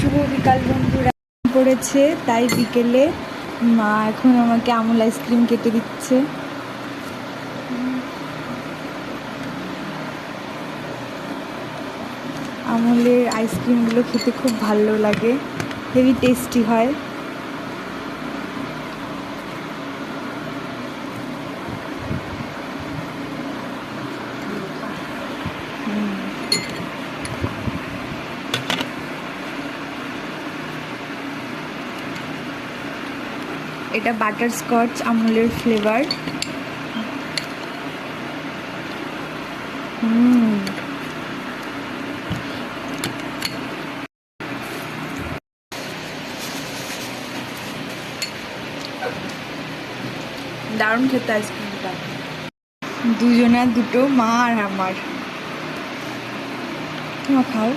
শুভ বিকাল বন্ধুরা। পড়েছে তাই বিকেলে মা এখন আমাকে আমুল আইসক্রিম কেটে দিচ্ছে। আমুলের আইসক্রিমগুলো খেতে খুব ভালো লাগে, হেভি টেস্টি হয়। এটা বাটারস্কচ আমুলের ফ্লেভার। দারুণ খেতে আইসক্রিমটা। দুজনা দুটো, মা আর আমার। তোমার খাও।